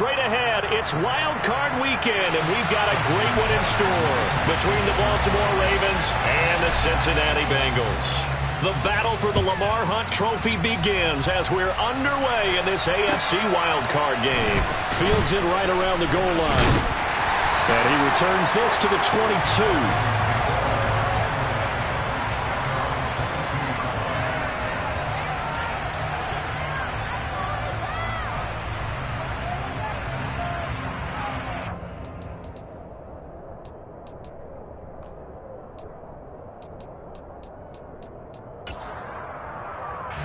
straight ahead. It's Wild Card Weekend, and we've got a great one in store between the Baltimore Ravens and the Cincinnati Bengals. The battle for the Lamar Hunt Trophy begins as we're underway in this AFC Wild Card game. Fields it right around the goal line. And he returns this to the 22.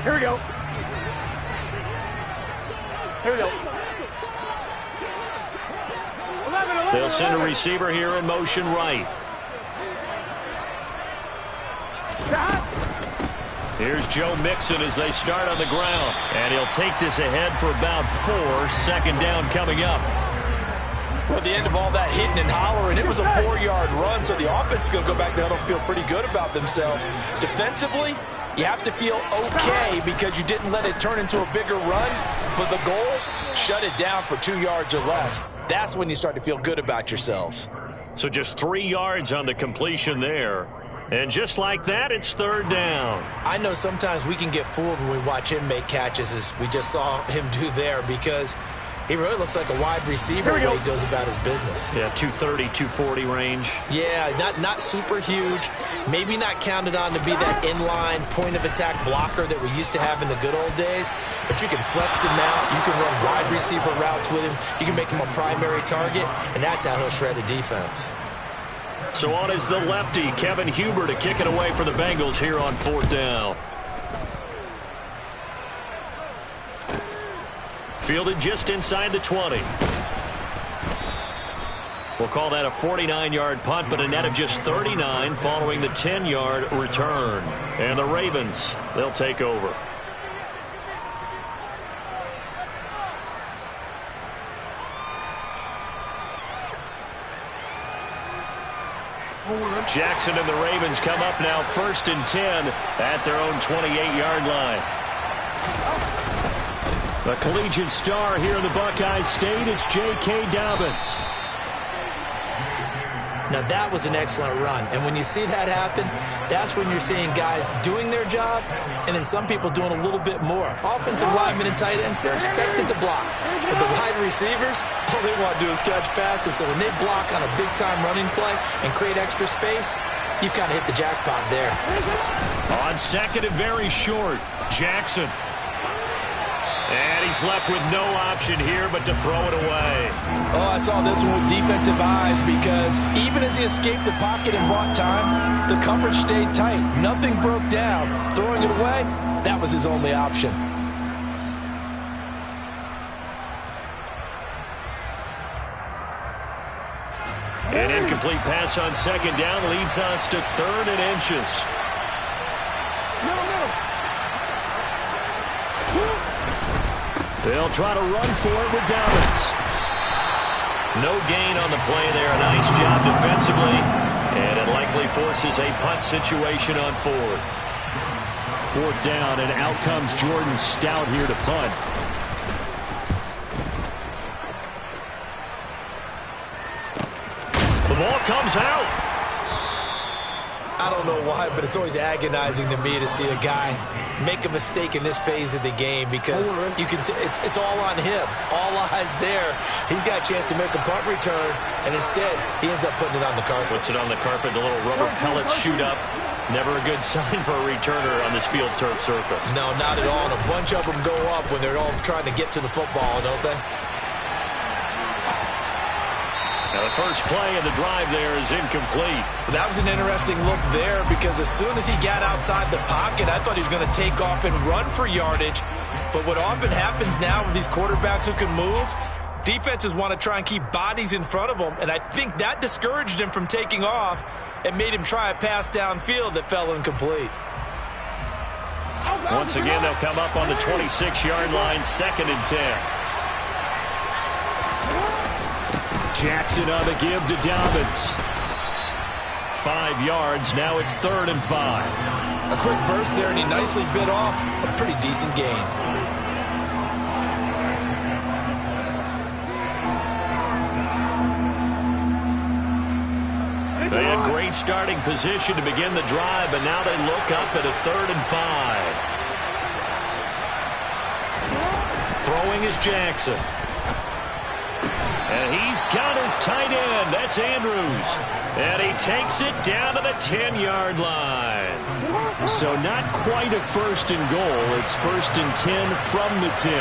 Here we go. Here we go. They'll send a receiver here in motion right. Here's Joe Mixon as they start on the ground. And he'll take this ahead for about 4. Second down coming up. Well, at the end of all that hitting and hollering, it was a 4-yard run, so the offense is going to go back there and feel pretty good about themselves. Defensively, you have to feel okay because you didn't let it turn into a bigger run, but the goal, shut it down for 2 yards or less. That's when you start to feel good about yourselves. So just 3 yards on the completion there. And just like that, it's third down. I know sometimes we can get fooled when we watch him make catches, as we just saw him do there, because he really looks like a wide receiver the way he goes about his business. Yeah, 230, 240 range. Yeah, not super huge. Maybe not counted on to be that inline point-of-attack blocker that we used to have in the good old days. But you can flex him out. You can run wide receiver routes with him. You can make him a primary target, and that's how he'll shred a defense. So on is the lefty, Kevin Huber, to kick it away for the Bengals here on fourth down. Fielded just inside the 20. We'll call that a 49-yard punt, but a net of just 39 following the 10-yard return. And the Ravens, they'll take over. Jackson and the Ravens come up now 1st and 10 at their own 28-yard line. The collegiate star here in the Buckeye State, it's J.K. Dobbins. Now that was an excellent run, and when you see that happen, that's when you're seeing guys doing their job, and then some people doing a little bit more. Offensive linemen and tight ends, they're expected to block, but the wide receivers, all they want to do is catch passes. So when they block on a big-time running play and create extra space, you've kind of hit the jackpot there. On second and very short, Jackson. And he's left with no option here but to throw it away. Oh, I saw this one with defensive eyes, because even as he escaped the pocket and bought time, the coverage stayed tight. Nothing broke down. Throwing it away, that was his only option. An incomplete pass on second down leads us to 3rd and inches. They'll try to run for it with Dobbins. No gain on the play there. A nice job defensively. And it likely forces a punt situation on 4th. 4th down, and out comes Jordan Stout here to punt. The ball comes out. I don't know why, but it's always agonizing to me to see a guy make a mistake in this phase of the game, because you can it's all on him. All eyes there. He's got a chance to make a punt return, and instead he ends up putting it on the carpet. Puts it on the carpet. The little rubber pellets shoot up. Never a good sign for a returner on this field turf surface. No, not at all. And a bunch of them go up when they're all trying to get to the football, don't they? Now the first play of the drive there is incomplete. That was an interesting look there, because as soon as he got outside the pocket, I thought he was going to take off and run for yardage. But what often happens now with these quarterbacks who can move, defenses want to try and keep bodies in front of them, and I think that discouraged him from taking off and made him try a pass downfield that fell incomplete. Once again, they'll come up on the 26-yard line, 2nd and 10. Jackson on the give to Dobbins. 5 yards. Now it's 3rd and 5. A quick burst there, and he nicely bit off a pretty decent gain. starting position to begin the drive, but now they look up at a 3rd and 5. Throwing is Jackson. And he's got his tight end. That's Andrews. And he takes it down to the 10-yard line. So not quite a 1st and goal. It's 1st and 10 from the 10.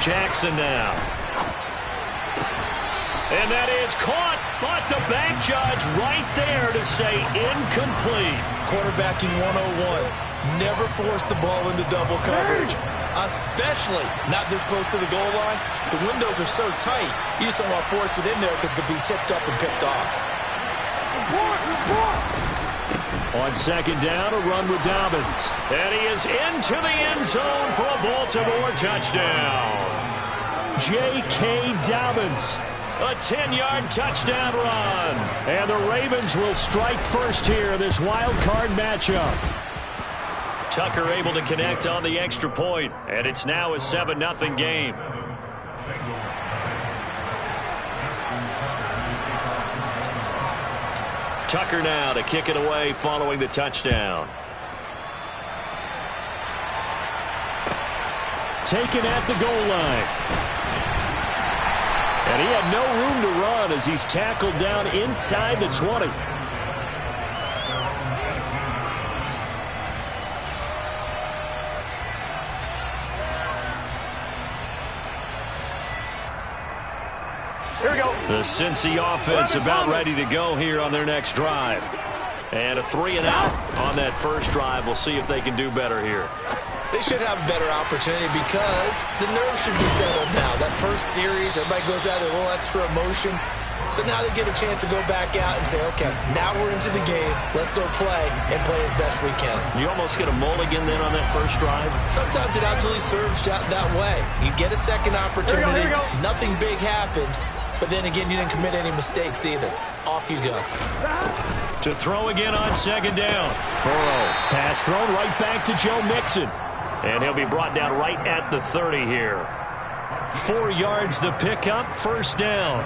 Jackson now. And that is caught, but the back judge right there to say incomplete. Quarterbacking 101. Never force the ball into double coverage, especially not this close to the goal line. The windows are so tight, you just don't want to force it in there because it could be tipped up and picked off. On 2nd down, a run with Dobbins. And he is into the end zone for a Baltimore touchdown. J.K. Dobbins. A 10-yard touchdown run. And the Ravens will strike first here in this wild card matchup. Tucker able to connect on the extra point, and it's now a 7-0 game. Tucker now to kick it away following the touchdown. Taken at the goal line. And he had no room to run as he's tackled down inside the 20. Here we go. The Cincy offense about ready to go here on their next drive. And a 3-and-out on that first drive. We'll see if they can do better here. They should have a better opportunity because the nerves should be settled now. That first series, everybody goes out with a little extra emotion. So now they get a chance to go back out and say, okay, now we're into the game. Let's go play and play as best we can. You almost get a mulligan then on that first drive? Sometimes it absolutely serves that way. You get a second opportunity. Here we go. Nothing big happened. But then again, you didn't commit any mistakes either. Off you go. To throw again on 2nd down. Burrow. Pass thrown right back to Joe Mixon. And he'll be brought down right at the 30 here. 4 yards the pickup, 1st down.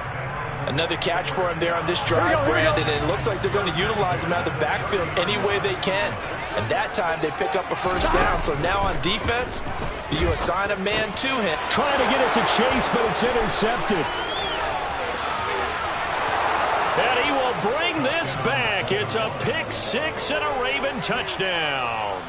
Another catch for him there on this drive, Brandon. And it looks like they're going to utilize him out of the backfield any way they can. And that time they pick up a 1st down. So now on defense, do you assign a man to him? Trying to get it to Chase, but it's intercepted. And he will bring this back. It's a pick 6 and a Raven touchdown.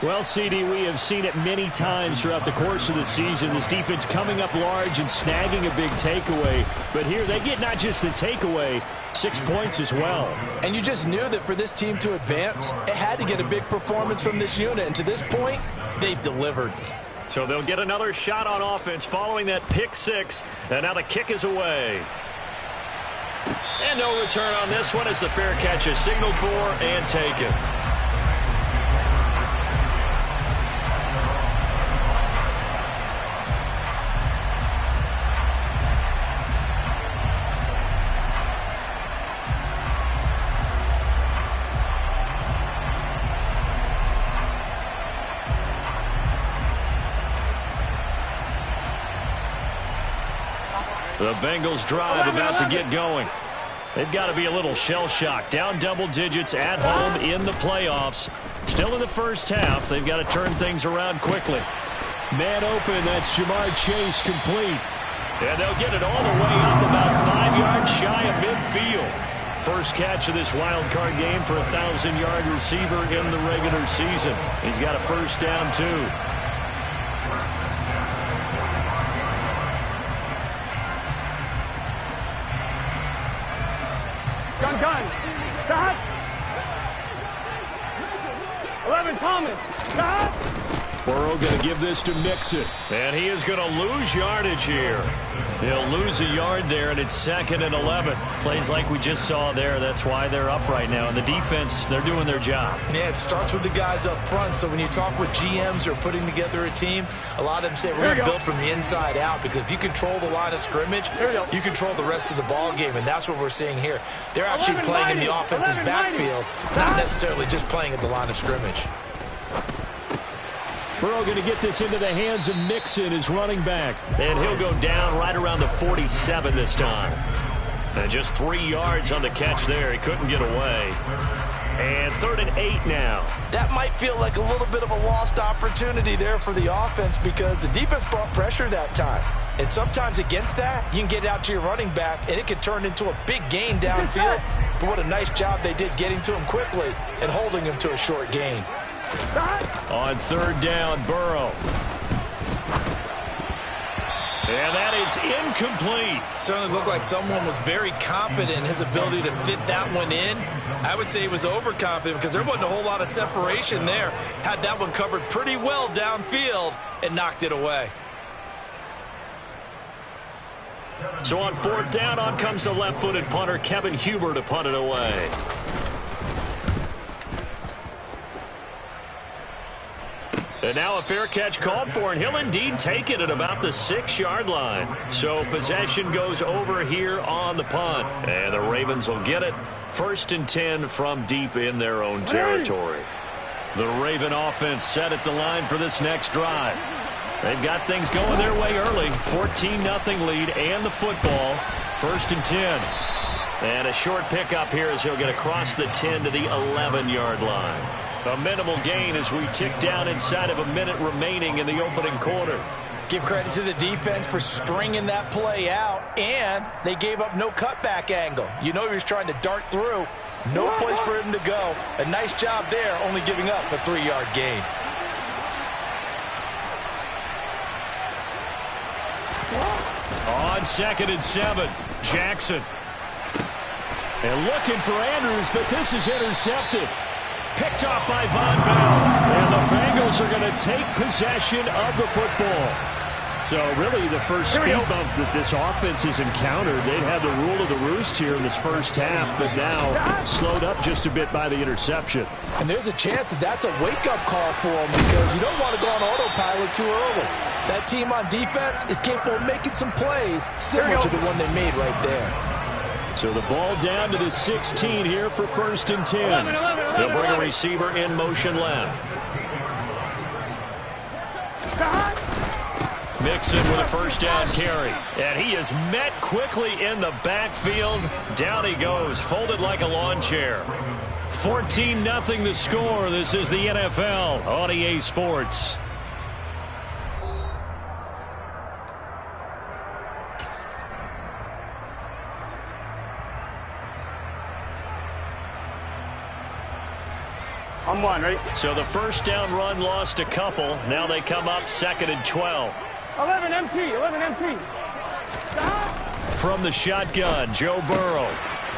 Well, CD, we have seen it many times throughout the course of the season. This defense coming up large and snagging a big takeaway. But here they get not just the takeaway, 6 points as well. And you just knew that for this team to advance, it had to get a big performance from this unit. And to this point, they've delivered. So they'll get another shot on offense following that pick 6. And now the kick is away. And no return on this one as the fair catch is signaled for and taken. The Bengals drive about to get going. They've got to be a little shell-shocked. Down double digits at home in the playoffs. Still in the first half. They've got to turn things around quickly. Man open. That's Jamar Chase complete. And they'll get it all the way up about 5 yards shy of midfield. First catch of this wild card game for a 1,000-yard receiver in the regular season. He's got a 1st down, too. Gun. Stop. 11 Thomas. Stop. Burrow going to give this to Mixon. And he is going to lose yardage here. He'll lose a yard there, and it's 2nd and 11. Plays like we just saw there. That's why they're up right now. And the defense, they're doing their job. Yeah, it starts with the guys up front. So when you talk with GMs who are putting together a team, a lot of them say we're going to build from the inside out, because if you control the line of scrimmage, you control the rest of the ball game, and that's what we're seeing here. They're actually playing in the offense's backfield, not necessarily just playing at the line of scrimmage. Burrow going to get this into the hands of Mixon, his running back. And he'll go down right around the 47 this time. And just 3 yards on the catch there. He couldn't get away. And 3rd and 8 now. That might feel like a little bit of a lost opportunity there for the offense because the defense brought pressure that time. And sometimes against that, you can get out to your running back, and it can turn into a big gain downfield. But what a nice job they did getting to him quickly and holding him to a short gain. On 3rd down, Burrow. And that is incomplete. Certainly looked like someone was very confident in his ability to fit that one in. I would say he was overconfident because there wasn't a whole lot of separation there. Had that one covered pretty well downfield and knocked it away. So on 4th down, on comes the left-footed punter, Kevin Huber, to punt it away. And now a fair catch called for, and he'll indeed take it at about the 6-yard line. So possession goes over here on the punt. And the Ravens will get it. 1st and 10 from deep in their own territory. The Raven offense set at the line for this next drive. They've got things going their way early. 14-0 lead and the football. 1st and 10. And a short pickup here as he'll get across the 10 to the 11-yard line. A minimal gain as we tick down inside of a minute remaining in the opening quarter. Give credit to the defense for stringing that play out, and they gave up no cutback angle. You know he was trying to dart through. No place for him to go. A nice job there, only giving up a 3-yard gain. On 2nd and 7, Jackson. And looking for Andrews, but this is intercepted. Picked off by Von Bell. And the Bengals are going to take possession of the football. So really the first speed bump that this offense has encountered. They'd had the rule of the roost here in this first half, but now slowed up just a bit by the interception. And there's a chance that that's a wake-up call for them because you don't want to go on autopilot too early. That team on defense is capable of making some plays similar to the one they made right there. So the ball down to the 16 here for 1st and 10. They'll bring a receiver in motion left. Mixon with a 1st down carry. And he is met quickly in the backfield. Down he goes, folded like a lawn chair. 14-0 the score. This is the NFL on EA Sports. On 1, right? So the 1st down run lost a couple. Now they come up 2nd and 12. 11 empty. Stop. From the shotgun, Joe Burrow.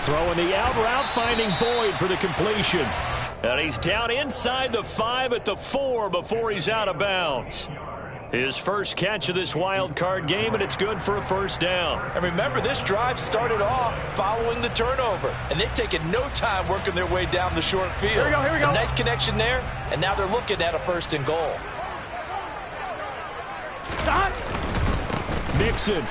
Throwing the out route, finding Boyd for the completion. And he's down inside the 5 at the 4 before he's out of bounds. His first catch of this wild card game, and it's good for a 1st down. And remember, this drive started off following the turnover, and they've taken no time working their way down the short field. Here we go. A nice connection there, and now they're looking at a 1st and goal. Stop. Mixon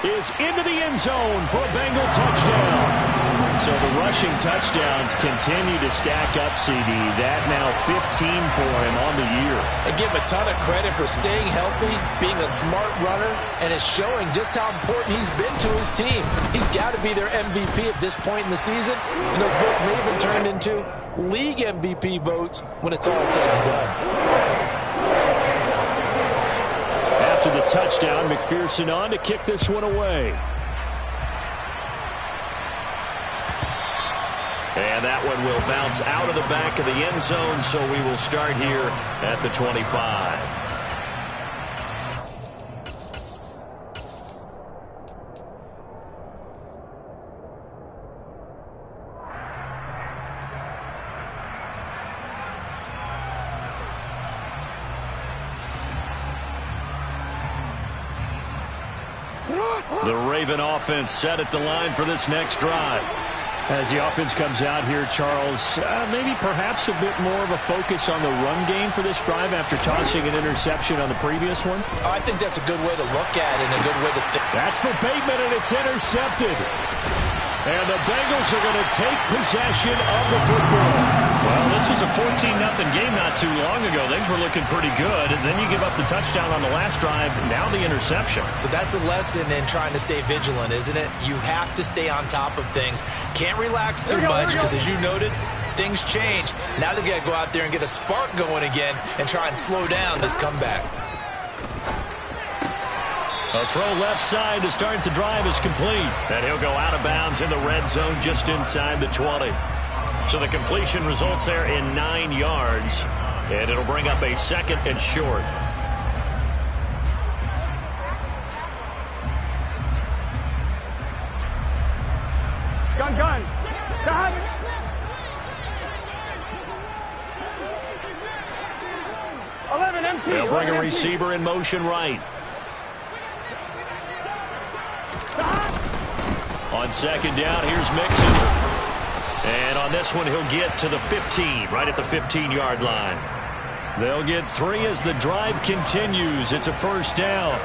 is into the end zone for a Bengal touchdown. So the rushing touchdowns continue to stack up, CD. That now 15 for him on the year. I give him a ton of credit for staying healthy, being a smart runner, and it's showing just how important he's been to his team. He's got to be their MVP at this point in the season, and those votes may have been turned into league MVP votes when it's all said and done. After the touchdown, McPherson on to kick this one away. And that one will bounce out of the back of the end zone, so we will start here at the 25. The Raven offense set at the line for this next drive. As the offense comes out here, Charles, maybe perhaps a bit more of a focus on the run game for this drive after tossing an interception on the previous one? I think that's a good way to look at it and a good way to think. That's for Bateman, and it's intercepted. And the Bengals are going to take possession of the football. Well, this was a 14-0 game not too long ago. Things were looking pretty good. And then you give up the touchdown on the last drive. Now the interception. So that's a lesson in trying to stay vigilant, isn't it? You have to stay on top of things. Can't relax too much because, as you noted, things change. Now they've got to go out there and get a spark going again and try and slow down this comeback. A throw left side to start the drive is complete. And he'll go out of bounds in the red zone just inside the 20. So the completion results there in 9 yards. And it'll bring up a 2nd and short. Gun. Stop. They'll bring a receiver in motion right. On 2nd down, here's Mixon. And on this one, he'll get to the 15, right at the 15-yard line. They'll get 3 as the drive continues. It's a 1st down.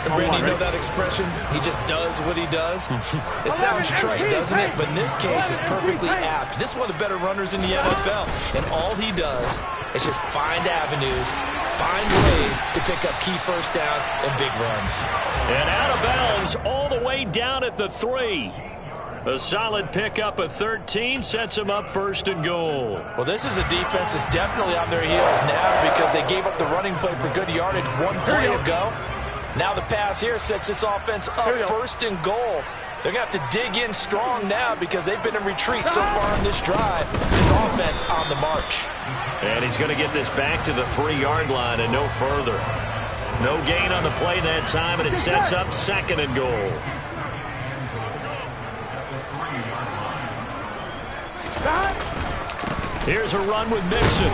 Randy, you know that expression? He just does what he does? It sounds trite, doesn't it? But in this case, it's perfectly apt. This is one of the better runners in the NFL. And all he does is just find avenues, find ways to pick up key 1st downs and big runs. And out of bounds all the way down at the 3. A solid pickup of 13 sets him up 1st and goal. Well, this is a defense that's definitely on their heels now because they gave up the running play for good yardage 1 play ago. Now the pass here sets this offense up 1st and goal. They're going to have to dig in strong now because they've been in retreat so far on this drive. This offense on the march. And he's going to get this back to the 3-yard line and no further. No gain on the play that time, and it sets up 2nd and goal. Here's a run with Mixon.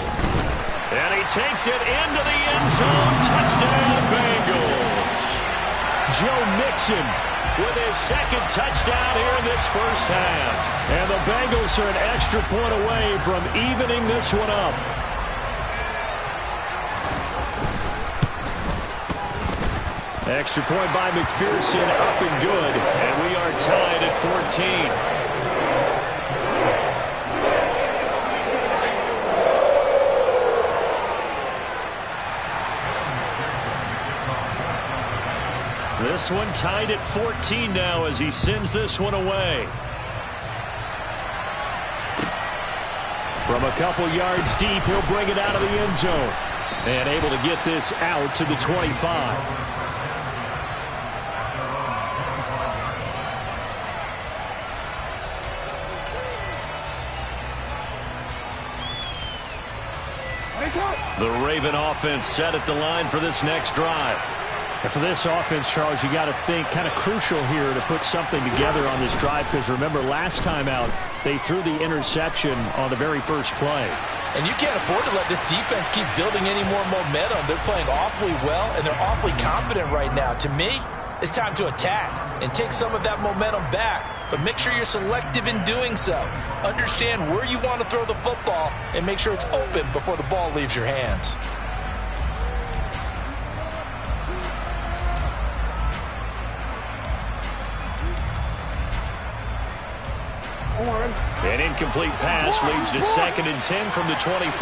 And he takes it into the end zone. Touchdown, Bengals. Joe Mixon with his 2nd touchdown here in this 1st half. And the Bengals are an extra point away from evening this one up. Extra point by McPherson, up and good. And we are tied at 14. This one tied at 14 now as he sends this one away. From a couple yards deep, he'll bring it out of the end zone. And able to get this out to the 25. The Raven offense set at the line for this next drive. And for this offense, Charles, you got to think kind of crucial here to put something together on this drive because remember last time out they threw the interception on the very first play. And you can't afford to let this defense keep building any more momentum. They're playing awfully well and they're awfully confident right now. To me, it's time to attack and take some of that momentum back. But make sure you're selective in doing so. Understand where you want to throw the football and make sure it's open before the ball leaves your hands. An incomplete pass leads to 2nd and 10 from the 25.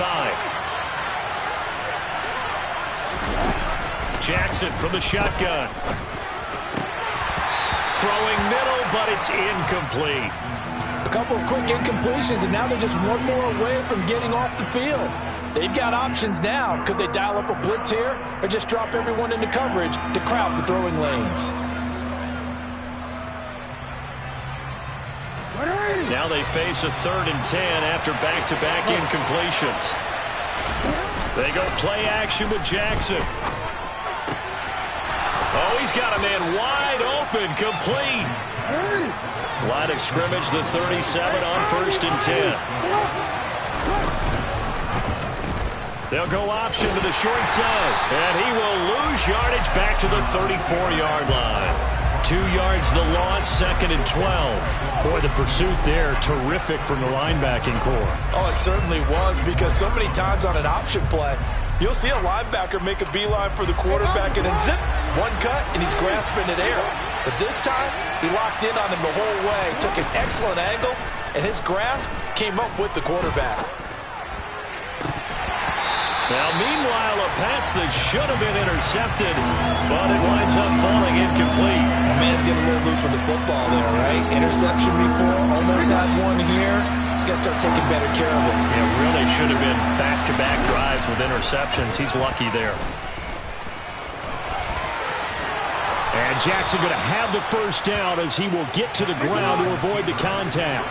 Jackson from the shotgun. Throwing middle, but it's incomplete. A couple of quick incompletions, and now they're just one more away from getting off the field. They've got options now. Could they dial up a blitz here or just drop everyone into coverage to crowd the throwing lanes? Now they face a 3rd and 10 after back-to-back incompletions. They go play action with Jackson. Oh, he's got a man wide open, complete. Line of scrimmage, the 37 on 1st and 10. They'll go option to the short side, and he will lose yardage back to the 34-yard line. 2 yards the loss, 2nd and 12. Boy, the pursuit there, terrific from the linebacking core. Oh, it certainly was, because so many times on an option play, you'll see a linebacker make a beeline for the quarterback and then zip, one cut, and he's grasping at air. But this time, he locked in on him the whole way, took an excellent angle, and his grasp came up with the quarterback. Well, meanwhile, a pass that should have been intercepted, but it winds up falling incomplete. The man's getting a little loose with the football there, right? Interception before, almost had one here. He's got to start taking better care of it. It really should have been back-to-back drives with interceptions. He's lucky there. And Jackson going to have the first down as he will get to the ground to avoid the contact.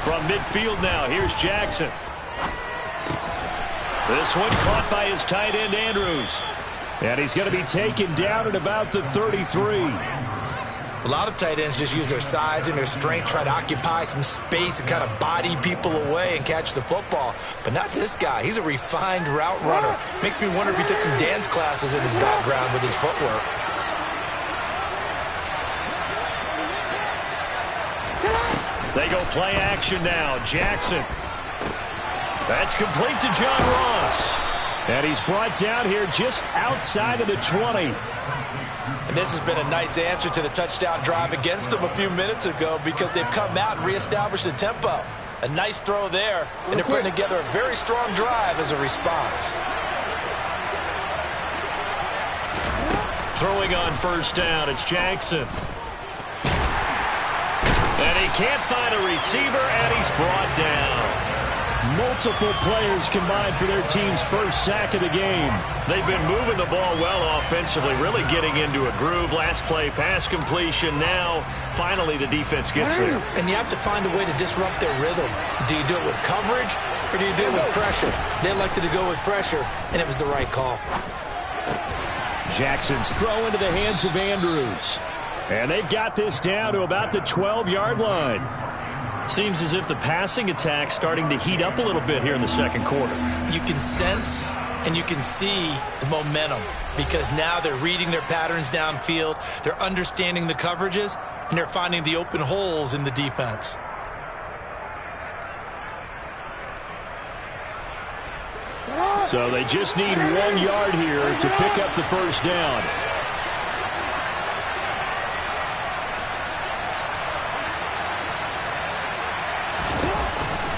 From midfield now, here's Jackson. This one caught by his tight end, Andrews. And he's going to be taken down at about the 33. A lot of tight ends just use their size and their strength, try to occupy some space and kind of body people away and catch the football. But not this guy. He's a refined route runner. Makes me wonder if he took some dance classes in his background with his footwork. They go play action now. Jackson. That's complete to John Ross. And he's brought down here just outside of the 20. And this has been a nice answer to the touchdown drive against them a few minutes ago because they've come out and reestablished the tempo. A nice throw there, and they're putting together a very strong drive as a response. Throwing on first down, it's Jackson. And he can't find a receiver, and he's brought down. Multiple players combined for their team's first sack of the game. They've been moving the ball well offensively, really getting into a groove. Last play, pass completion. Now, finally, the defense gets there. And you have to find a way to disrupt their rhythm. Do you do it with coverage, or do you do it with pressure? They elected to go with pressure, and it was the right call. Jackson's throw into the hands of Andrews. And they've got this down to about the 12-yard line. Seems as if the passing attack's starting to heat up a little bit here in the second quarter. You can sense and you can see the momentum because now they're reading their patterns downfield, they're understanding the coverages, and they're finding the open holes in the defense. So they just need 1 yard here to pick up the first down.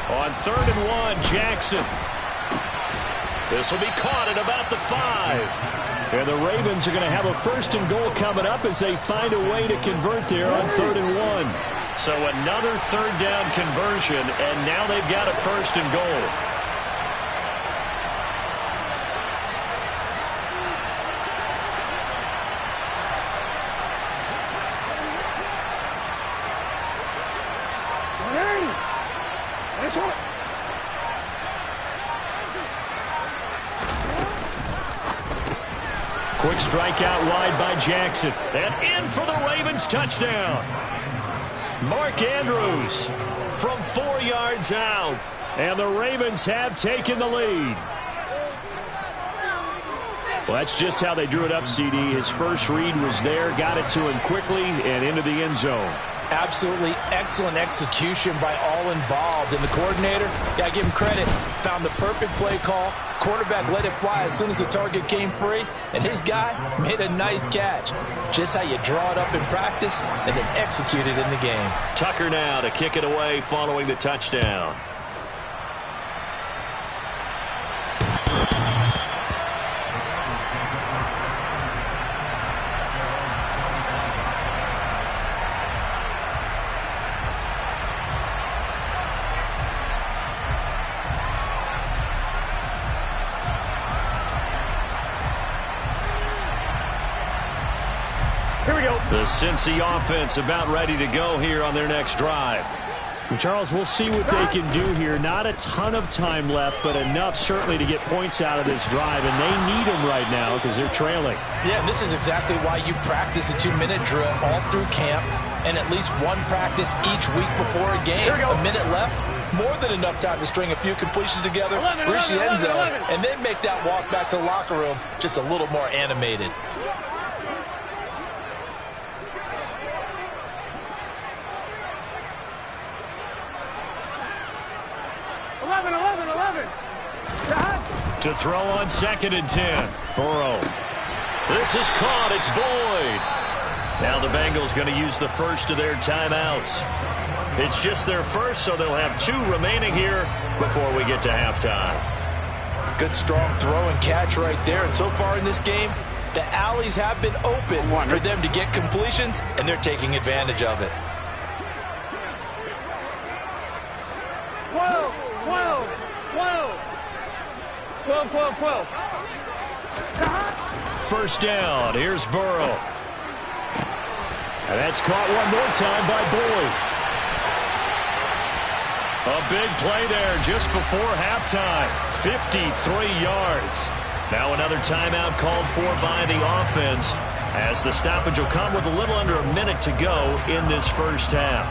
On 3rd and 1, Jackson. This will be caught at about the 5. And the Ravens are going to have a 1st and goal coming up as they find a way to convert there on 3rd and 1. So another 3rd down conversion, and now they've got a 1st and goal. Quick strike out wide by Jackson. And in for the Ravens touchdown. Mark Andrews from 4 yards out. And the Ravens have taken the lead. Well, that's just how they drew it up, CD. His first read was there, got it to him quickly, and into the end zone. Absolutely excellent execution by all involved. And the coordinator, got to give him credit, found the perfect play call. Quarterback let it fly as soon as the target came free, and his guy made a nice catch. Just how you draw it up in practice and then execute it in the game. Tucker now to kick it away following the touchdown. The Cincy offense about ready to go here on their next drive. Well, Charles, we'll see what they can do here. Not a ton of time left, but enough certainly to get points out of this drive, and they need them right now because they're trailing. Yeah, and this is exactly why you practice a 2-minute drill all through camp and at least one practice each week before a game. A minute left, more than enough time to string a few completions together, reach the end zone, and then make that walk back to the locker room just a little more animated. To throw on 2nd and 10. Burrow. This is caught. It's Boyd. Now the Bengals going to use the first of their timeouts. It's just their first, so they'll have 2 remaining here before we get to halftime. Good strong throw and catch right there. And so far in this game, the alleys have been open for them to get completions, and they're taking advantage of it. 12, 12, 12. 12, 12, 12. First down. Here's Burrow. And that's caught one more time by Boyd. A big play there just before halftime. 53 yards. Now another timeout called for by the offense, as the stoppage will come with a little under a minute to go in this first half.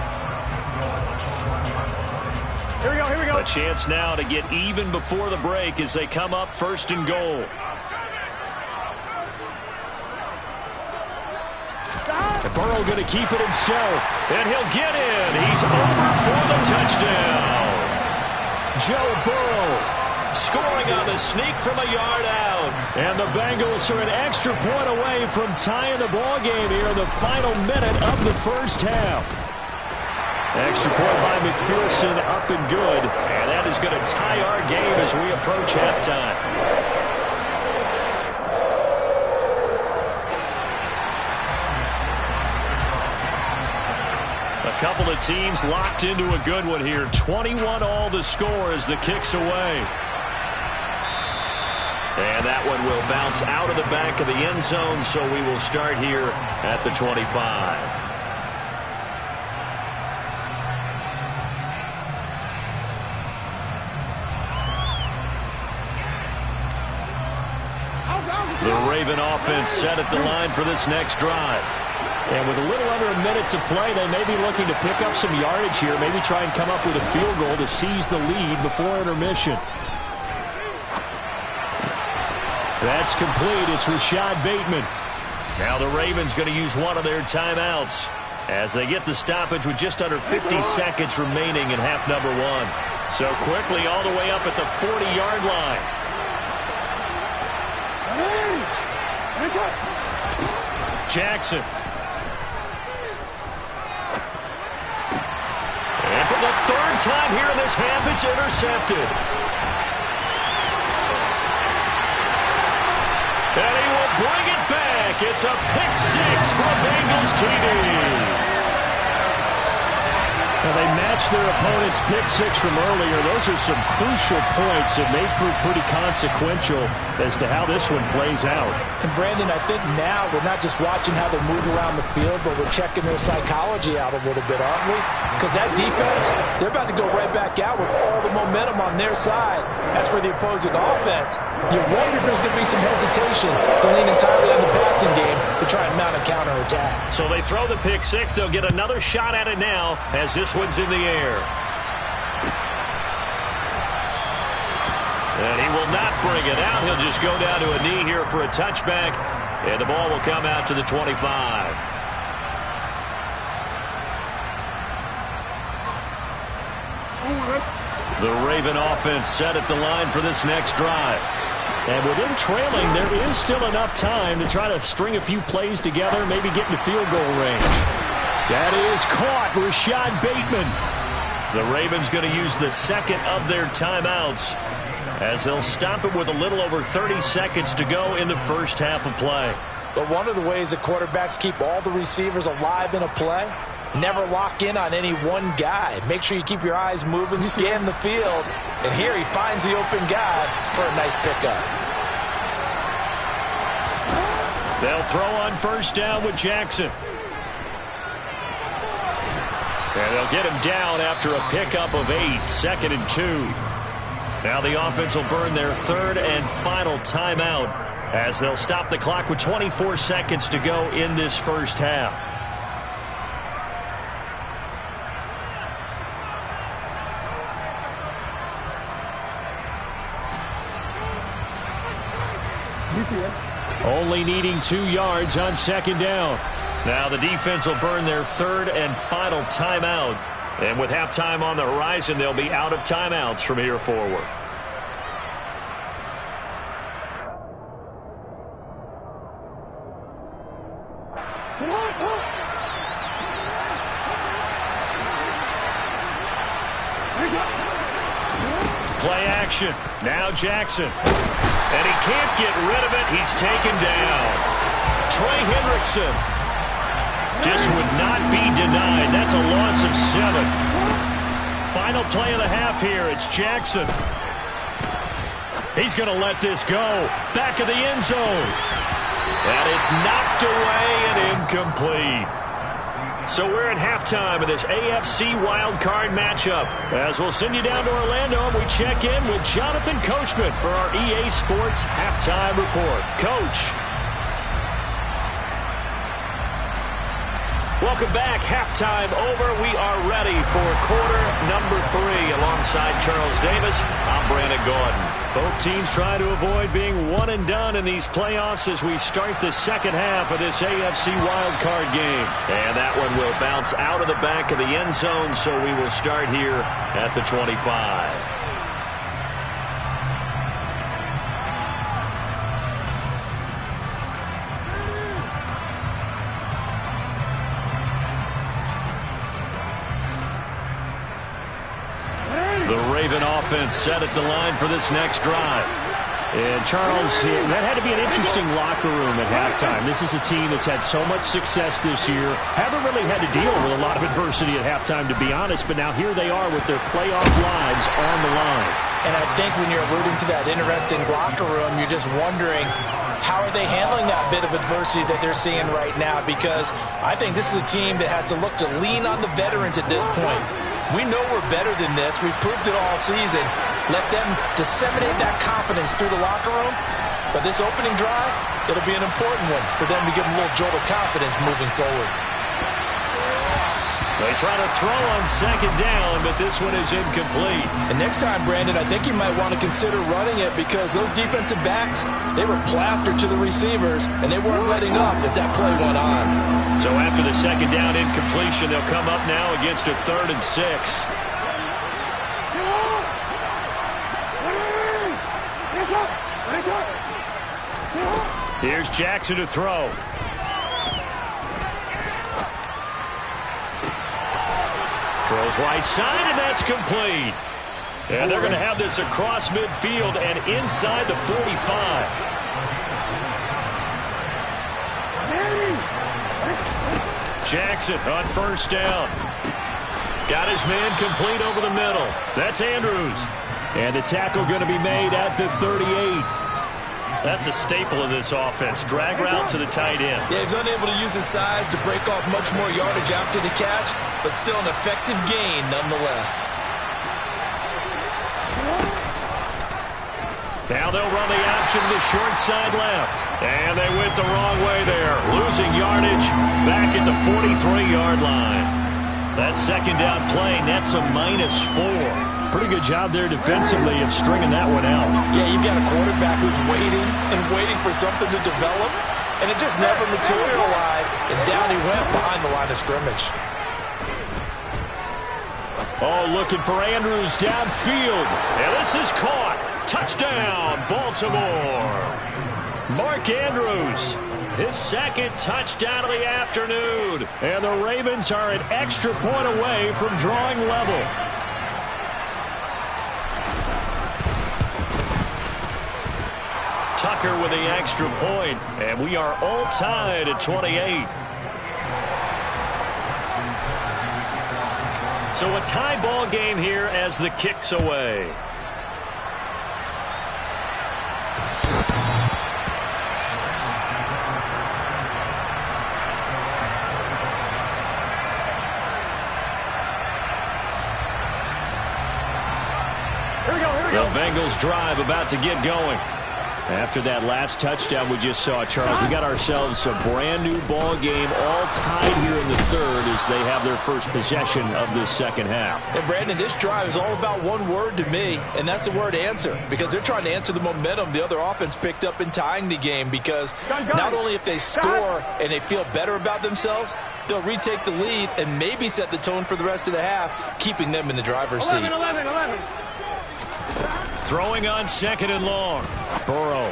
Here we go, here we go. A chance now to get even before the break as they come up first and goal. And Burrow going to keep it himself. And he'll get in. He's over for the touchdown. Joe Burrow scoring on the sneak from a yard out. And the Bengals are an extra point away from tying the ball game here in the final minute of the first half. Extra point by McPherson, up and good. And that is going to tie our game as we approach halftime. A couple of teams locked into a good one here. 21 all the score as the kick's away. And that one will bounce out of the back of the end zone, so we will start here at the 25. The Raven offense set at the line for this next drive. And with a little under a minute to play, they may be looking to pick up some yardage here, maybe try and come up with a field goal to seize the lead before intermission. That's complete. It's Rashad Bateman. Now the Ravens going to use one of their timeouts as they get the stoppage with just under 50 seconds remaining in half number 1. So quickly all the way up at the 40-yard line. Jackson. And for the 3rd time here in this half, it's intercepted. And he will bring it back. It's a pick 6 for Bengals TD. Now they matched their opponent's pick 6 from earlier. Those are some crucial points that may prove pretty consequential as to how this one plays out. And Brandon, I think now we're not just watching how they move around the field, but we're checking their psychology out a little bit, aren't we? Because that defense, they're about to go right back out with all the momentum on their side. As for the opposing offense, you wonder if there's going to be some hesitation to lean entirely on the passing game to try and mount a counterattack. So they throw the pick 6. They'll get another shot at it now as this one's in the air. And he will not bring it out. He'll just go down to a knee here for a touchback. And the ball will come out to the 25. The Raven offense set at the line for this next drive. And with them trailing, there is still enough time to try to string a few plays together, maybe get into field goal range. That is caught. Rashad Bateman. The Ravens going to use the second of their timeouts as they'll stop it with a little over 30 seconds to go in the first half of play. But one of the ways that quarterbacks keep all the receivers alive in a play, never lock in on any one guy. Make sure you keep your eyes moving, scan the field. And here he finds the open guy for a nice pickup. They'll throw on first down with Jackson. And they'll get him down after a pickup of 8, 2nd and 2. Now the offense will burn their 3rd and final timeout as they'll stop the clock with 24 seconds to go in this first half. Only needing 2 yards on 2nd down. Now the defense will burn their 3rd and final timeout. And with halftime on the horizon, they'll be out of timeouts from here forward. Play action. Now Jackson. And he can't get rid of it. He's taken down. Trey Hendrickson just would not be denied. That's a loss of 7. Final play of the half here. It's Jackson. He's going to let this go. Back of the end zone. And it's knocked away and incomplete. So we're at halftime of this AFC wildcard matchup. As we'll send you down to Orlando, and we check in with Jonathan Coachman for our EA Sports Halftime Report. Coach. Welcome back. Halftime over. We are ready for quarter number 3. Alongside Charles Davis, I'm Brandon Gordon. Both teams trying to avoid being one and done in these playoffs as we start the second half of this AFC wildcard game. And that one will bounce out of the back of the end zone, so we will start here at the 25. The Raven offense set at the line for this next drive. And Charles, that had to be an interesting locker room at halftime. This is a team that's had so much success this year. Haven't really had to deal with a lot of adversity at halftime, to be honest. But now here they are with their playoff lives on the line. And I think when you're alluding to that interesting locker room, you're just wondering, how are they handling that bit of adversity that they're seeing right now? Because I think this is a team that has to look to lean on the veterans at this point. We know we're better than this. We've proved it all season. Let them disseminate that confidence through the locker room. But this opening drive, it'll be an important one for them to give them a little jolt of confidence moving forward. They try to throw on second down, but this one is incomplete. And next time, Brandon, I think you might want to consider running it because those defensive backs, they were plastered to the receivers, and they weren't letting up as that play went on. So after the second down incompletion, they'll come up now against a 3rd and 6. Here's Jackson to throw. Throws right side, and that's complete. And they're going to have this across midfield and inside the 45. Jackson on first down. Got his man complete over the middle. That's Andrews. And the tackle going to be made at the 38. That's a staple of this offense. Drag route to the tight end. Yeah, he's unable to use his size to break off much more yardage after the catch, but still an effective gain nonetheless. Now they'll run the option to the short side left. And they went the wrong way there. Losing yardage back at the 43-yard line. That second down play nets a -4. Pretty good job there defensively of stringing that one out. Yeah, you've got a quarterback who's waiting and waiting for something to develop, and it just never materialized, and down he went behind the line of scrimmage. Oh, looking for Andrews downfield. And this is caught. Touchdown, Baltimore. Mark Andrews, his second touchdown of the afternoon. And the Ravens are an extra point away from drawing level. Tucker with the extra point, and we are all tied at 28. So a tie ball game here as the kick's away. The Bengals drive about to get going. After that last touchdown we just saw, Charles, we got ourselves a brand new ball game, all tied here in the third as they have their first possession of this second half. And Brandon, this drive is all about one word to me, and that's the word answer, because they're trying to answer the momentum the other offense picked up in tying the game, because not only if they score and they feel better about themselves, they'll retake the lead and maybe set the tone for the rest of the half, keeping them in the driver's seat. 11. Throwing on second and long. Burrow.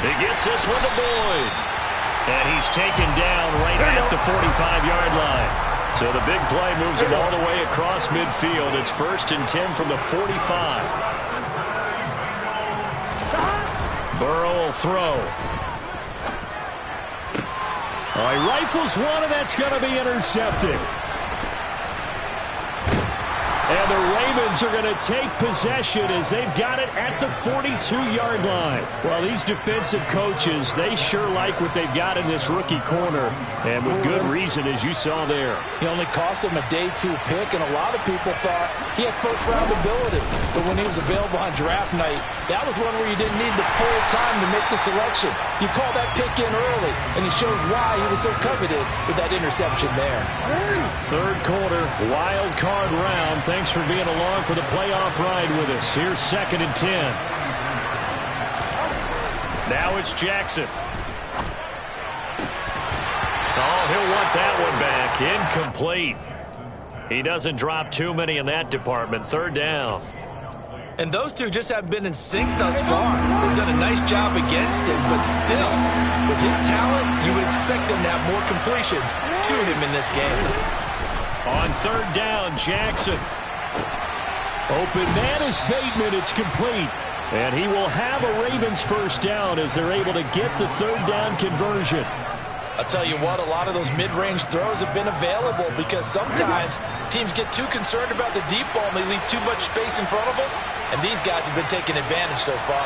He gets this one to Boyd. And he's taken down right at the 45-yard line. So the big play moves him all the way across midfield. It's 1st and 10 from the 45. Burrow will throw. Oh, he rifles one, and that's going to be intercepted. And the Ravens are going to take possession as they've got it at the 42-yard line. Well, these defensive coaches, they sure like what they've got in this rookie corner, and with good reason, as you saw there. He only cost him a day 2 pick, and a lot of people thought he had first-round ability. But when he was available on draft night, that was one where you didn't need the full time to make the selection. You call that pick in early, and it shows why he was so coveted with that interception there. Third quarter, wild card round. Thanks for being along for the playoff ride with us. Here's 2nd and 10. Now it's Jackson. Oh, he'll want that one back. Incomplete. He doesn't drop too many in that department. 3rd down. And those two just haven't been in sync thus far. They've done a nice job against him, but still, with his talent, you would expect him to have more completions to him in this game. On 3rd down, Jackson. Open man is Bateman. It's complete. And he will have a Ravens 1st down as they're able to get the 3rd down conversion. I'll tell you what, a lot of those mid-range throws have been available because sometimes teams get too concerned about the deep ball and they leave too much space in front of them. And these guys have been taking advantage so far.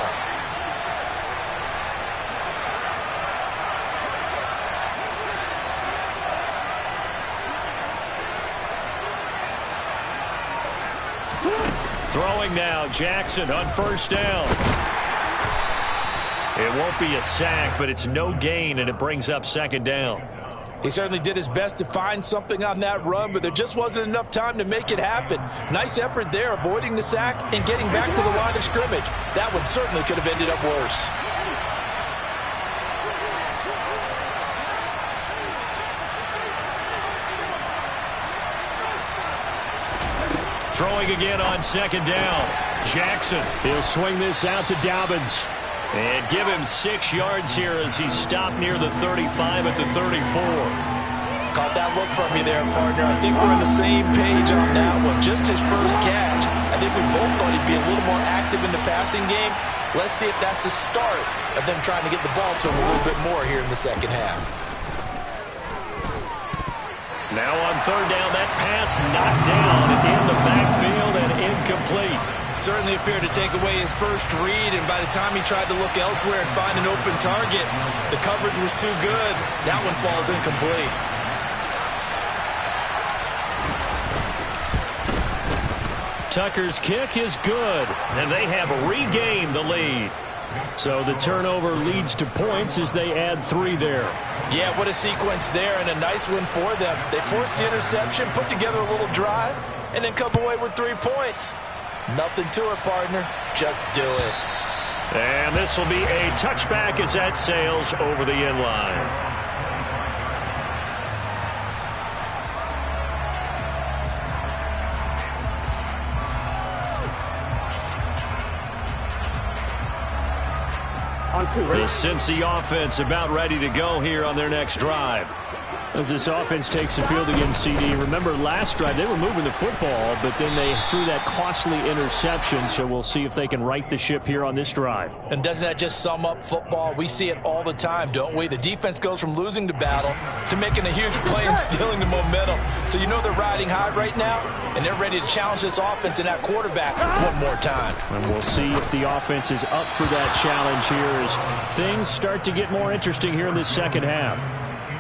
Throwing now, Jackson on 1st down. It won't be a sack, but it's no gain, and it brings up 2nd down. He certainly did his best to find something on that run, but there just wasn't enough time to make it happen. Nice effort there, avoiding the sack and getting back to the line of scrimmage. That one certainly could have ended up worse. Throwing again on 2nd down. Jackson. He'll swing this out to Dobbins. And give him 6 yards here as he stopped near the 35 at the 34. Caught that look from you there, partner. I think we're on the same page on that one. Just his first catch. I think we both thought he'd be a little more active in the passing game. Let's see if that's the start of them trying to get the ball to him a little bit more here in the 2nd half. Now on 3rd down, that pass knocked down in the backfield and incomplete. Certainly appeared to take away his first read, and by the time he tried to look elsewhere and find an open target, the coverage was too good. That one falls incomplete. Tucker's kick is good, and they have regained the lead. So the turnover leads to points as they add 3 there. Yeah, what a sequence there, and a nice one for them. They forced the interception, put together a little drive, and then come away with 3 points. Nothing to it, partner. Just do it. And this will be a touchback as that sails over the end line. The Cincy offense about ready to go here on their next drive. As this offense takes the field against CD. Remember last drive, they were moving the football, but then they threw that costly interception, so we'll see if they can right the ship here on this drive. And doesn't that just sum up football? We see it all the time, don't we? The defense goes from losing the battle to making a huge play and stealing the momentum. So you know they're riding high right now, and they're ready to challenge this offense and that quarterback one more time. And we'll see if the offense is up for that challenge here as things start to get more interesting here in this 2nd half.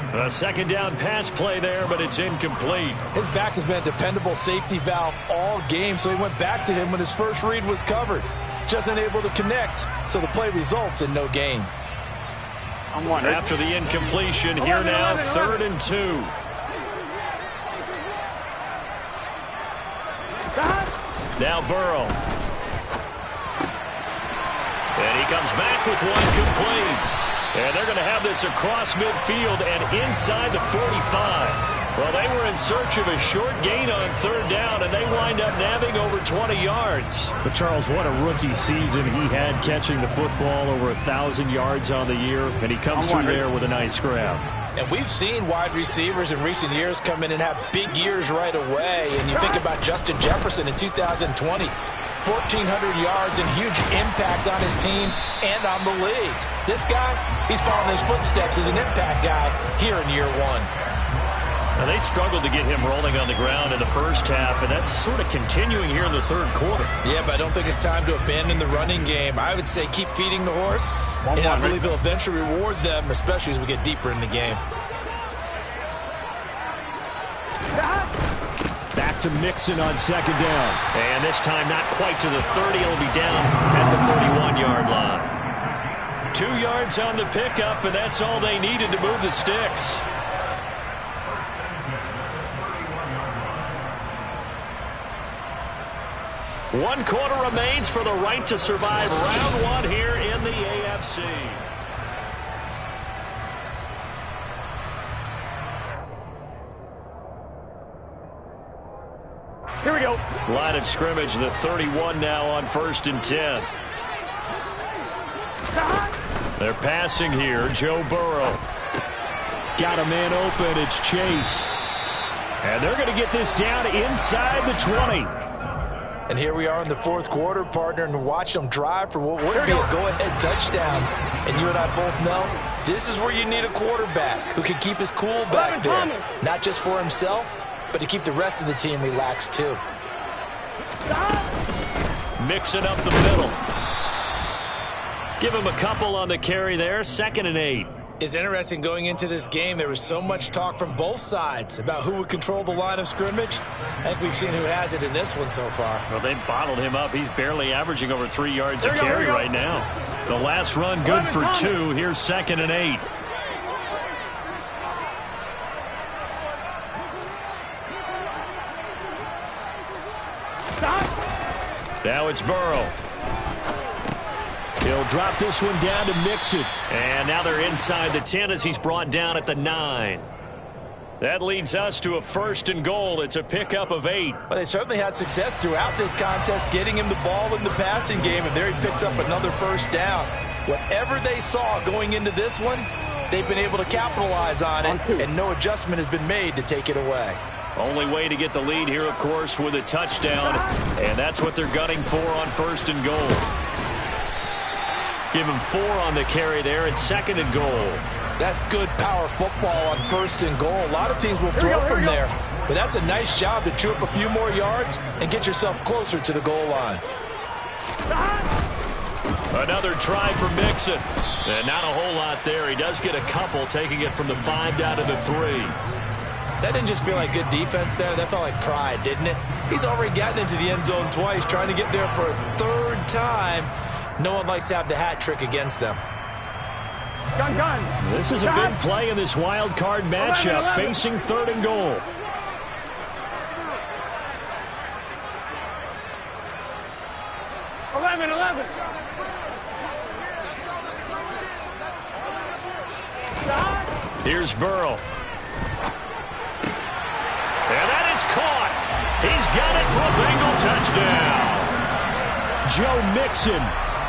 A 2nd down pass play there, but it's incomplete. His back has been a dependable safety valve all game, so he went back to him when his first read was covered. Just unable to connect, so the play results in no gain. After the incompletion, here now, 3rd and 2. Now Burrow. And he comes back with one complete. And they're going to have this across midfield and inside the 45. Well, they were in search of a short gain on 3rd down, and they wind up nabbing over 20 yards. But, Charles, what a rookie season he had catching the football, over 1,000 yards on the year, and he comes through there with a nice grab. And we've seen wide receivers in recent years come in and have big years right away. And you think about Justin Jefferson in 2020. 1,400 yards and huge impact on his team and on the league. This guy, he's following his footsteps as an impact guy here in year one. Now, they struggled to get him rolling on the ground in the first half, and that's sort of continuing here in the third quarter. Yeah, but I don't think it's time to abandon the running game. I would say keep feeding the horse, and I believe he'll eventually reward them, especially as we get deeper in the game. Back to Mixon on second down. And this time not quite to the 30. It'll be down at the 31-yard line. 2 yards on the pickup, and that's all they needed to move the sticks. One quarter remains for the right to survive round one here in the AFC. Here we go. Line of scrimmage, the 31 now on 1st and 10. They're passing here. Joe Burrow. Got a man open. It's Chase. And they're going to get this down inside the 20. And here we are in the fourth quarter, partner, and watch them drive for what would be a go-ahead touchdown. And you and I both know this is where you need a quarterback who can keep his cool back there. Not just for himself, but to keep the rest of the team relaxed too. Mixing up the middle. Give him a couple on the carry there. 2nd and 8. It's interesting going into this game. There was so much talk from both sides about who would control the line of scrimmage. I think we've seen who has it in this one so far. Well, they bottled him up. He's barely averaging over 3 yards a carry right now. The last run good for 2. Here's 2nd and 8. Now it's Burrow. He'll drop this one down to Mixon. And now they're inside the 10 as he's brought down at the 9. That leads us to a 1st and goal. It's a pickup of 8. But they certainly had success throughout this contest getting him the ball in the passing game, and there he picks up another 1st down. Whatever they saw going into this one, they've been able to capitalize on it, and no adjustment has been made to take it away. Only way to get the lead here, of course, with a touchdown, and that's what they're gunning for on 1st and goal. Give him 4 on the carry there. It's 2nd and goal. That's good power football on 1st and goal. A lot of teams will throw from there, but that's a nice job to chew up a few more yards and get yourself closer to the goal line. Another try for Mixon. And not a whole lot there. He does get a couple, taking it from the 5 down to the 3. That didn't just feel like good defense there. That felt like pride, didn't it? He's already gotten into the end zone twice, trying to get there for a 3rd time. No one likes to have the hat trick against them. Gun. This is a big play in this wild card matchup, facing 3rd and goal. Here's Burrow. And that is caught. He's got it for a Bengal touchdown. Joe Mixon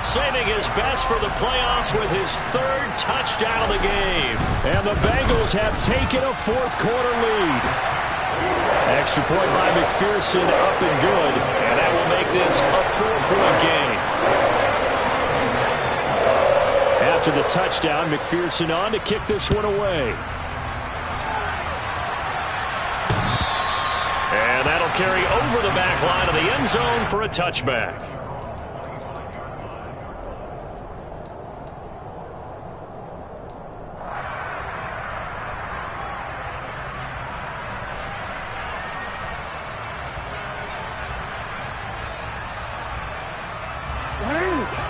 saving his best for the playoffs with his 3rd touchdown of the game. And the Bengals have taken a 4th quarter lead. Extra point by McPherson, up and good. And that will make this a 4-point game. After the touchdown, McPherson on to kick this one away. And that'll carry over the back line of the end zone for a touchback.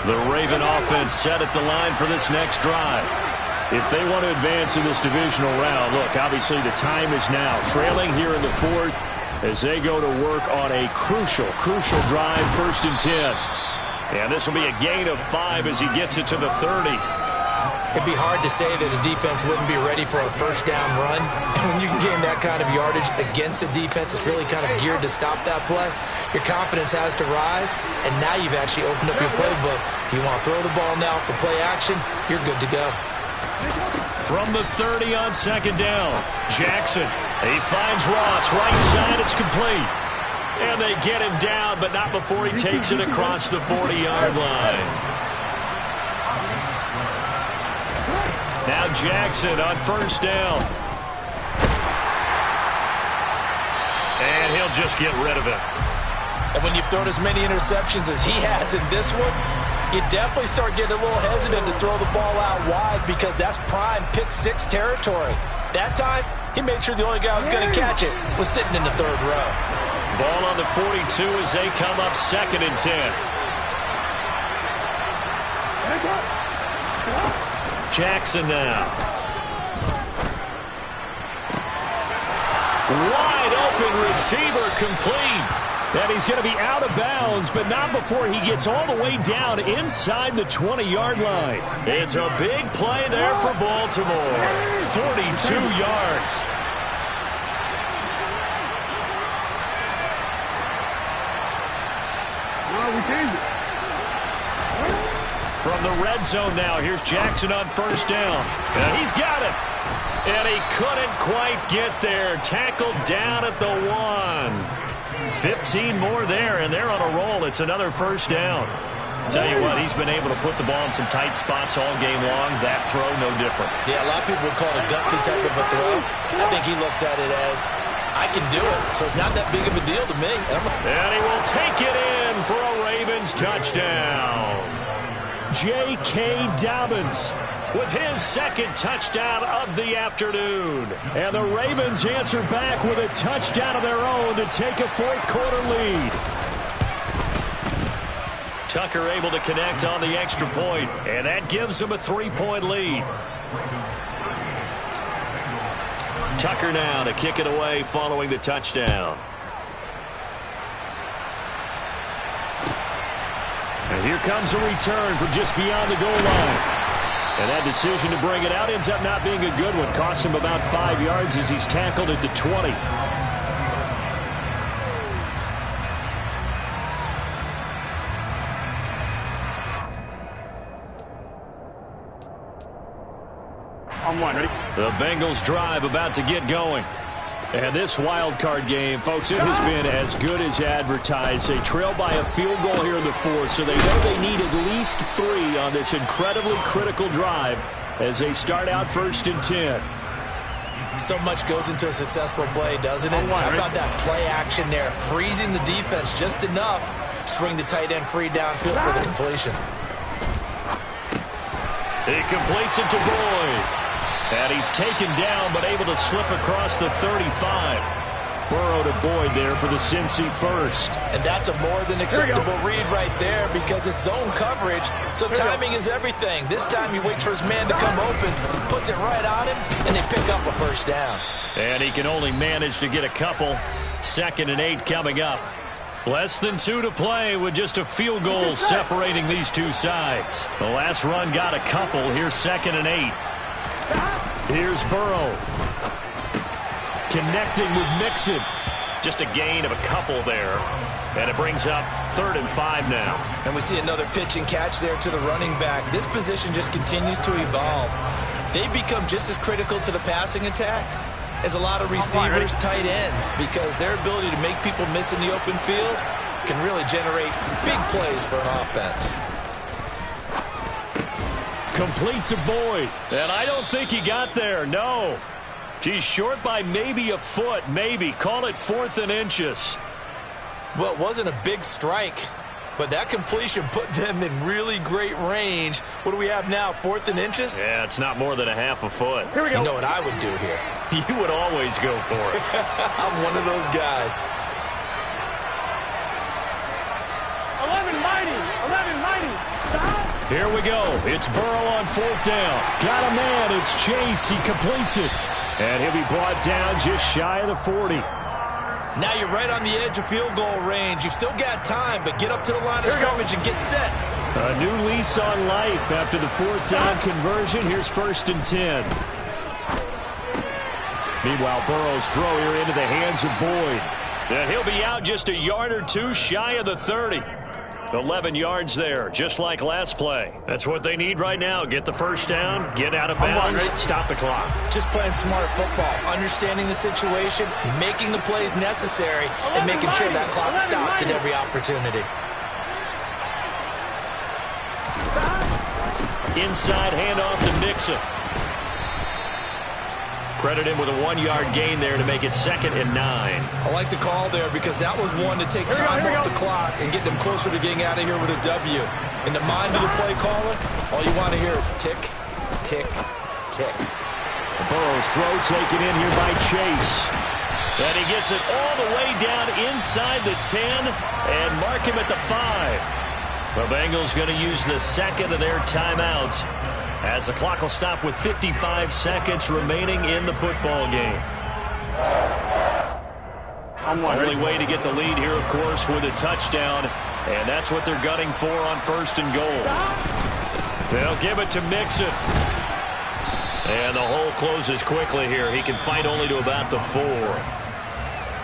The Raven offense set at the line for this next drive. If they want to advance in this divisional round, look, obviously the time is now. Trailing here in the 4th as they go to work on a crucial drive, 1st and 10. And this will be a gain of 5 as he gets it to the 30. It'd be hard to say that a defense wouldn't be ready for a 1st down run. And when you can gain that kind of yardage against a defense that's really kind of geared to stop that play, your confidence has to rise, and now you've actually opened up your playbook. If you want to throw the ball now for play action, you're good to go. From the 30 on second down, Jackson. He finds Ross. Right side, it's complete. And they get him down, but not before he takes it across the 40-yard line. Now Jackson on first down. And he'll just get rid of it. And when you've thrown as many interceptions as he has in this one, you definitely start getting a little hesitant to throw the ball out wide because that's prime pick six territory. That time, he made sure the only guy who was going to catch it was sitting in the third row. Ball on the 42 as they come up 2nd and 10. Jackson now. Wide open receiver complete. And he's going to be out of bounds, but not before he gets all the way down inside the 20-yard line. It's a big play there for Baltimore. 42 yards. We changed it. From the red zone now, here's Jackson on first down. And he's got it. And he couldn't quite get there. Tackled down at the 1. 15 more there, and they're on a roll. It's another first down. Tell you what, he's been able to put the ball in some tight spots all game long. That throw, no different. Yeah, a lot of people would call it a gutsy type of a throw. I think he looks at it as, I can do it, so it's not that big of a deal to me. And he will take it in for a Ravens touchdown. J.K. Dobbins with his second touchdown of the afternoon. And the Ravens answer back with a touchdown of their own to take a fourth-quarter lead. Tucker able to connect on the extra point, and that gives him a 3-point lead. Tucker now to kick it away following the touchdown. And here comes a return from just beyond the goal line. And that decision to bring it out ends up not being a good one. Costs him about 5 yards as he's tackled at the 20. On one, ready? The Bengals drive about to get going. And this wild card game, folks, it has been as good as advertised. They trail by a field goal here in the fourth, so they know they need at least 3 on this incredibly critical drive as they start out 1st and 10. So much goes into a successful play, doesn't it? How about that play action there, freezing the defense just enough to bring the tight end free downfield for the completion. He completes it to Boyd. And he's taken down, but able to slip across the 35. Burrow to Boyd there for the Cincy first. And that's a more than acceptable read right there because it's zone coverage, so timing is everything. This time he waits for his man to come open, puts it right on him, and they pick up a first down. And he can only manage to get a couple. 2nd and 8 coming up. Less than 2 to play with just a field goal separating these two sides. The last run got a couple. Here's 2nd and 8. Here's Burrow. Connecting with Mixon. Just a gain of a couple there. And it brings up 3rd and 5 now. And we see another pitch and catch there to the running back. This position just continues to evolve. They become just as critical to the passing attack as a lot of receivers, tight ends, because their ability to make people miss in the open field can really generate big plays for an offense. Complete to Boyd. And I don't think he got there, no. He's short by maybe a foot, maybe. Call it 4th and inches. Well, it wasn't a big strike, but that completion put them in really great range. What do we have now, 4th and inches? Yeah, it's not more than a half a foot. Here we go. You know what I would do here? You would always go for it. I'm one of those guys. 11 mighty. 11 mighty. Stop. Here we go. It's Burrow on 4th down. Got a man. It's Chase. He completes it. And he'll be brought down just shy of the 40. Now you're right on the edge of field goal range. You've still got time, but get up to the line of scrimmage and get set. A new lease on life after the 4th down conversion. Here's 1st and 10. Meanwhile, Burrow's throw here into the hands of Boyd. And he'll be out just a yard or two shy of the 30. 11 yards there, just like last play. That's what they need right now. Get the first down, get out of bounds, stop the clock. Just playing smart football, understanding the situation, making the plays necessary, and making sure that clock stops at every opportunity. Inside handoff to Mixon. Credit him with a 1-yard gain there to make it 2nd and 9. I like the call there because that was one to take time off the clock and get them closer to getting out of here with a W. In the mind of the play caller, all you want to hear is tick, tick, tick. Burrow's throw taken in here by Chase. And he gets it all the way down inside the 10 and mark him at the 5. The Bengals going to use the second of their timeouts, as the clock will stop with 55 seconds remaining in the football game. Only way to get the lead here, of course, with a touchdown, and that's what they're gunning for on 1st and goal. They'll give it to Mixon. And the hole closes quickly here. He can fight only to about the 4.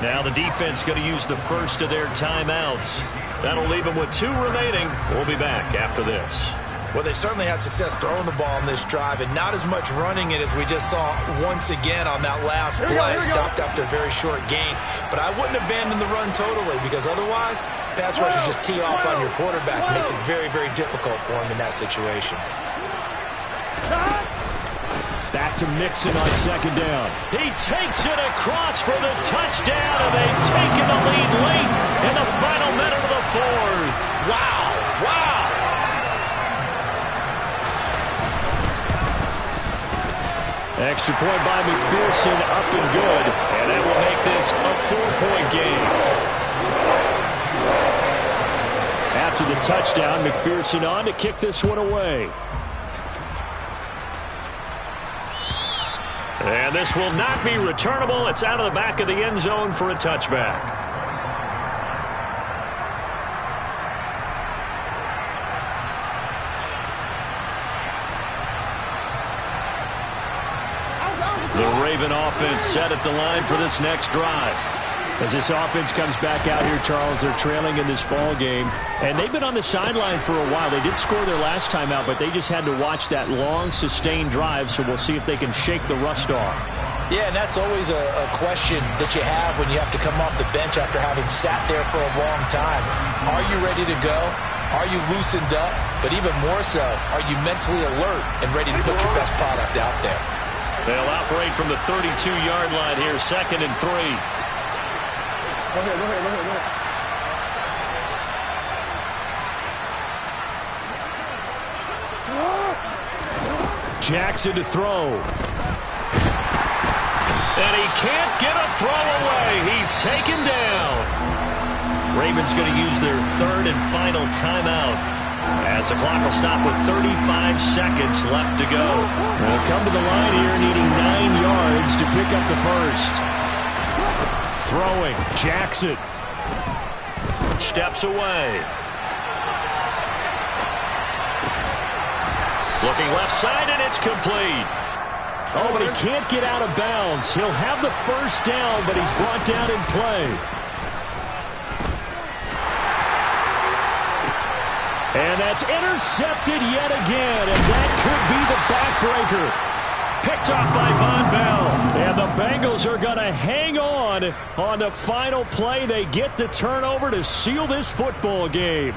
Now the defense going to use the first of their timeouts. That'll leave them with 2 remaining. We'll be back after this. Well, they certainly had success throwing the ball in this drive and not as much running it as we just saw once again on that last play. Stopped after a very short gain. But I wouldn't abandon the run totally because otherwise, pass rushers just tee off on your quarterback. It makes it very, very difficult for him in that situation. Back to Mixon on 2nd down. He takes it across for the touchdown, and they've taken the lead late in the final minute of the 4th. Wow! Wow! Extra point by McPherson, up and good, and that will make this a 4-point game. After the touchdown, McPherson on to kick this one away. And this will not be returnable. It's out of the back of the end zone for a touchback. The Raven offense set at the line for this next drive. As this offense comes back out here, Charles, they're trailing in this ball game. And they've been on the sideline for a while. They did score their last time out, but they just had to watch that long, sustained drive, so we'll see if they can shake the rust off. Yeah, and that's always a question that you have when you have to come off the bench after having sat there for a long time. Are you ready to go? Are you loosened up? But even more so, are you mentally alert and ready to put your best product out there? They'll operate from the 32-yard line here, 2nd and 3. Go ahead. Jackson to throw. And he can't get a throw away. He's taken down. Ravens going to use their 3rd and final timeout, as the clock will stop with 35 seconds left to go. They'll come to the line here needing 9 yards to pick up the first. Throwing, Jackson. Steps away. Looking left side, and it's complete. Oh, but he can't get out of bounds. He'll have the first down, but he's brought down in play. And that's intercepted yet again, and that could be the backbreaker. Picked off by Von Bell. And the Bengals are going to hang on the final play. They get the turnover to seal this football game.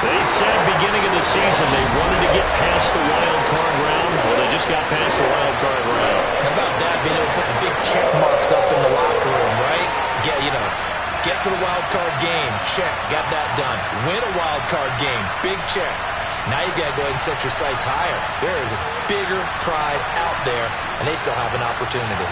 They said beginning of the season they wanted to get past the wild card round. Well, they just got past the wild card round. How about that, being able to put the big check marks up in the locker room, right? Get to the wild card game, check, got that done. Win a wild card game, big check. Now you've got to go ahead and set your sights higher. There is a bigger prize out there, and they still have an opportunity.